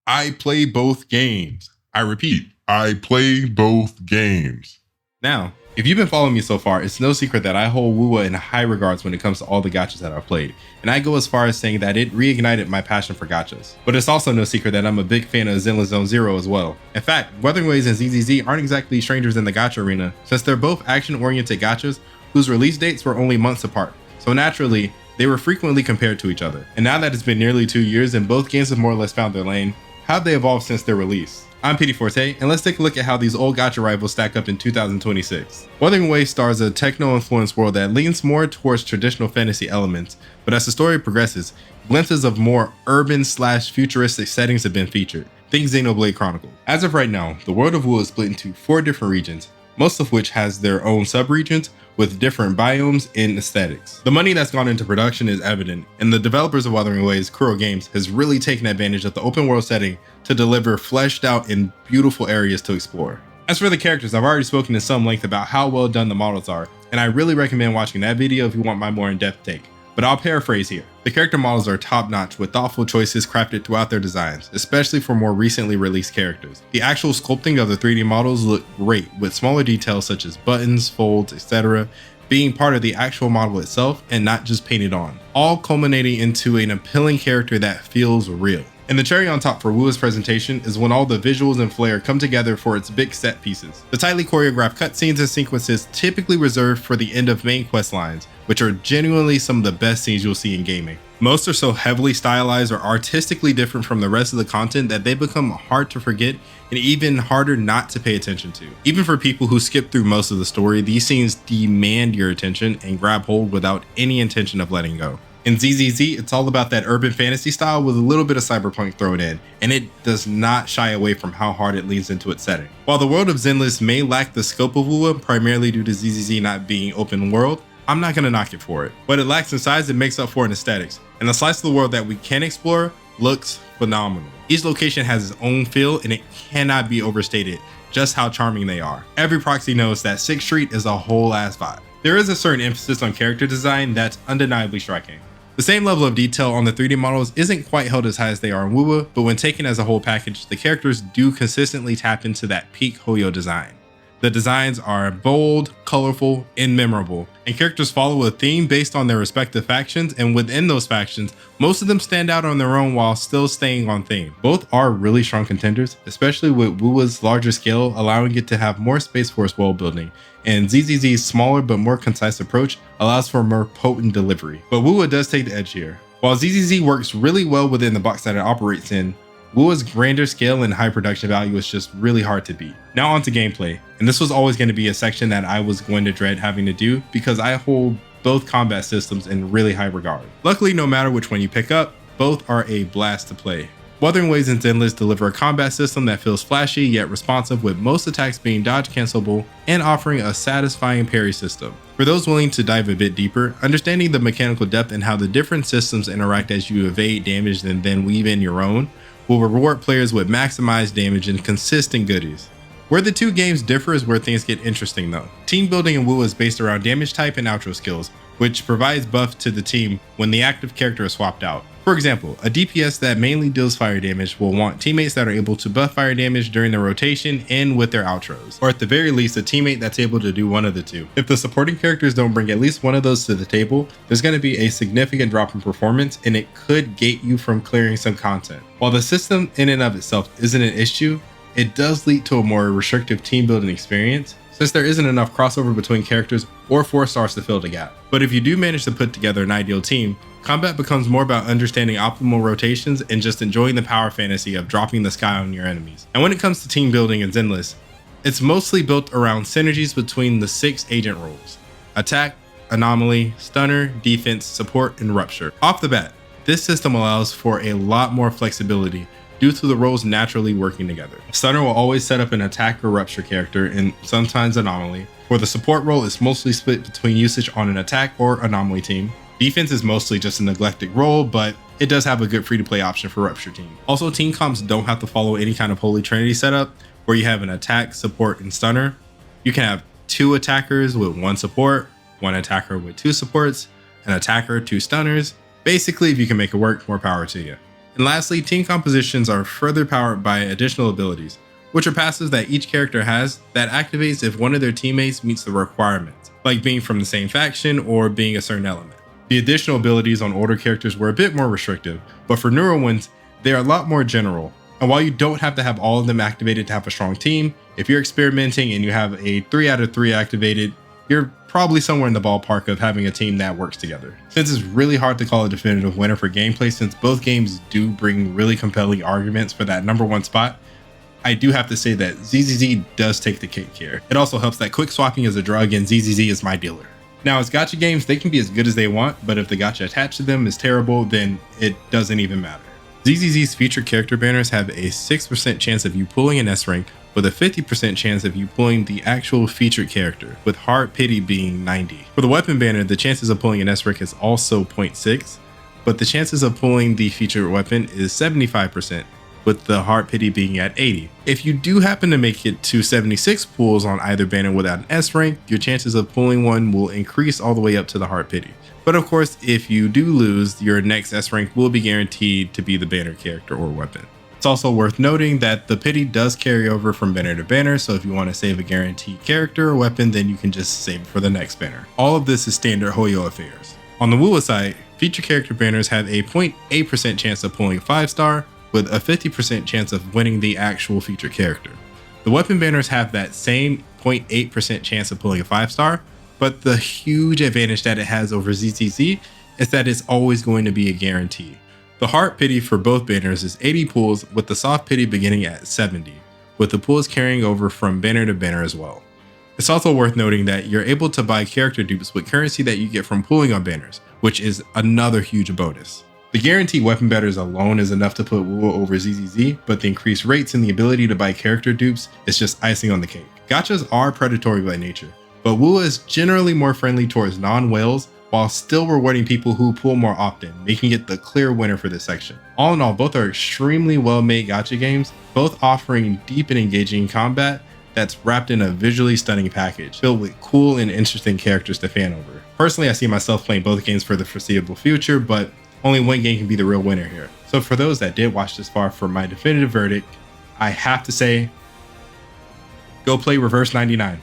I play both games. I repeat, I play both games. Now, if you've been following me so far, it's no secret that I hold WuWa in high regards when it comes to all the gachas that I've played, and I go as far as saying that it reignited my passion for gachas. But it's also no secret that I'm a big fan of Zenless Zone Zero as well. In fact, Wuthering and ZZZ aren't exactly strangers in the gacha arena, since they're both action-oriented gachas whose release dates were only months apart. So naturally, they were frequently compared to each other. And now that it's been nearly 2 years and both games have more or less found their lane, how have they evolved since their release? I'm Forte, and let's take a look at how these old gacha rivals stack up in 2026. Wuthering stars a techno-influenced world that leans more towards traditional fantasy elements, but as the story progresses, glimpses of more urban/futuristic settings have been featured. Think Xenoblade Chronicle. As of right now, the world of WuWa is split into 4 different regions, most of which has their own sub-regions with different biomes and aesthetics. The money that's gone into production is evident, and the developers of Wuthering Kuro Games has really taken advantage of the open world setting to deliver fleshed out and beautiful areas to explore. As for the characters, I've already spoken in some length about how well done the models are, and I really recommend watching that video if you want my more in-depth take. But I'll paraphrase here. The character models are top-notch with thoughtful choices crafted throughout their designs, especially for more recently released characters. The actual sculpting of the 3D models look great, with smaller details such as buttons, folds, etc. being part of the actual model itself and not just painted on, all culminating into an appealing character that feels real. And the cherry on top for WuWa's presentation is when all the visuals and flair come together for its big set pieces. The tightly choreographed cutscenes and sequences typically reserved for the end of main quest lines, which are genuinely some of the best scenes you'll see in gaming. Most are so heavily stylized or artistically different from the rest of the content that they become hard to forget and even harder not to pay attention to. Even for people who skip through most of the story, these scenes demand your attention and grab hold without any intention of letting go. In ZZZ, it's all about that urban fantasy style with a little bit of cyberpunk thrown in, and it does not shy away from how hard it leans into its setting. While the world of Zenless may lack the scope of WuWa, primarily due to ZZZ not being open world, I'm not gonna knock it for it. What it lacks in size, it makes up for in aesthetics, and the slice of the world that we can explore looks phenomenal. Each location has its own feel, and it cannot be overstated just how charming they are. Every proxy knows that 6th Street is a whole ass vibe. There is a certain emphasis on character design that's undeniably striking. The same level of detail on the 3D models isn't quite held as high as they are in WuWa, but when taken as a whole package, the characters do consistently tap into that peak Hoyo design. The designs are bold, colorful, and memorable, and characters follow a theme based on their respective factions, and within those factions, most of them stand out on their own while still staying on theme. Both are really strong contenders, especially with WuWa's larger scale allowing it to have more Space Force world building, and ZZZ's smaller but more concise approach allows for more potent delivery. But WuWa does take the edge here. While ZZZ works really well within the box that it operates in, WuWa's grander scale and high production value is just really hard to beat. Now onto gameplay, and this was always going to be a section that I was going to dread having to do because I hold both combat systems in really high regard. Luckily, no matter which one you pick up, both are a blast to play. Wuthering and Zenless deliver a combat system that feels flashy yet responsive, with most attacks being dodge cancelable and offering a satisfying parry system. For those willing to dive a bit deeper, understanding the mechanical depth and how the different systems interact as you evade damage and then weave in your own will reward players with maximized damage and consistent goodies. Where the two games differ is where things get interesting though. Team building in WuWa is based around damage type and outro skills, which provides buff to the team when the active character is swapped out. For example, a DPS that mainly deals fire damage will want teammates that are able to buff fire damage during the rotation and with their outros, or at the very least a teammate that's able to do one of the two. If the supporting characters don't bring at least one of those to the table, there's going to be a significant drop in performance and it could gate you from clearing some content. While the system in and of itself isn't an issue, it does lead to a more restrictive team building experience since there isn't enough crossover between characters or 4 stars to fill the gap. But if you do manage to put together an ideal team, combat becomes more about understanding optimal rotations and just enjoying the power fantasy of dropping the sky on your enemies. And when it comes to team building in Zenless, it's mostly built around synergies between the 6 agent roles: attack, anomaly, stunner, defense, support, and rupture. Off the bat, this system allows for a lot more flexibility due to the roles naturally working together. Stunner will always set up an attack or rupture character and sometimes anomaly. For the support role, it's mostly split between usage on an attack or anomaly team. Defense is mostly just a neglected role, but it does have a good free-to-play option for rupture team. Also, team comps don't have to follow any kind of Holy Trinity setup where you have an attack, support, and stunner. You can have 2 attackers with 1 support, 1 attacker with 2 supports, an attacker, 2 stunners. Basically, if you can make it work, more power to you. And lastly, team compositions are further powered by additional abilities, which are passives that each character has that activates if one of their teammates meets the requirements, like being from the same faction or being a certain element. The additional abilities on older characters were a bit more restrictive, but for newer ones, they are a lot more general. And while you don't have to have all of them activated to have a strong team, if you're experimenting and you have a 3 out of 3 activated, you're probably somewhere in the ballpark of having a team that works together. Since it's really hard to call a definitive winner for gameplay, since both games do bring really compelling arguments for that #1 spot, I do have to say that ZZZ does take the cake here. It also helps that quick swapping is a drug and ZZZ is my dealer. Now, as gacha games, they can be as good as they want, but if the gacha attached to them is terrible, then it doesn't even matter. ZZZ's featured character banners have a 6% chance of you pulling an S rank, with a 50% chance of you pulling the actual featured character, with Hard Pity being 90. For the weapon banner, the chances of pulling an S rank is also 0.6, but the chances of pulling the featured weapon is 75%, with the Hard Pity being at 80. If you do happen to make it to 76 pulls on either banner without an S rank, your chances of pulling one will increase all the way up to the Hard Pity. But of course, if you do lose, your next S rank will be guaranteed to be the banner character or weapon. It's also worth noting that the pity does carry over from banner to banner, so if you want to save a guaranteed character or weapon, then you can just save it for the next banner. All of this is standard Hoyo affairs. On the WuWa side, featured character banners have a 0.8% chance of pulling 5-star, with a 50% chance of winning the actual featured character. The weapon banners have that same 0.8% chance of pulling a 5-star, but the huge advantage that it has over ZZZ is that it's always going to be a guarantee. The hard pity for both banners is 80 pulls, with the soft pity beginning at 70, with the pulls carrying over from banner to banner as well. It's also worth noting that you're able to buy character dupes with currency that you get from pulling on banners, which is another huge bonus. The guaranteed weapon banners alone is enough to put WuWa over ZZZ, but the increased rates and the ability to buy character dupes is just icing on the cake. Gachas are predatory by nature, but WuWa is generally more friendly towards non-whales while still rewarding people who pull more often, making it the clear winner for this section. All in all, both are extremely well-made gacha games, both offering deep and engaging combat that's wrapped in a visually stunning package, filled with cool and interesting characters to fan over. Personally, I see myself playing both games for the foreseeable future, but only one game can be the real winner here. So for those that did watch this far, for my definitive verdict, I have to say, go play Reverse 99.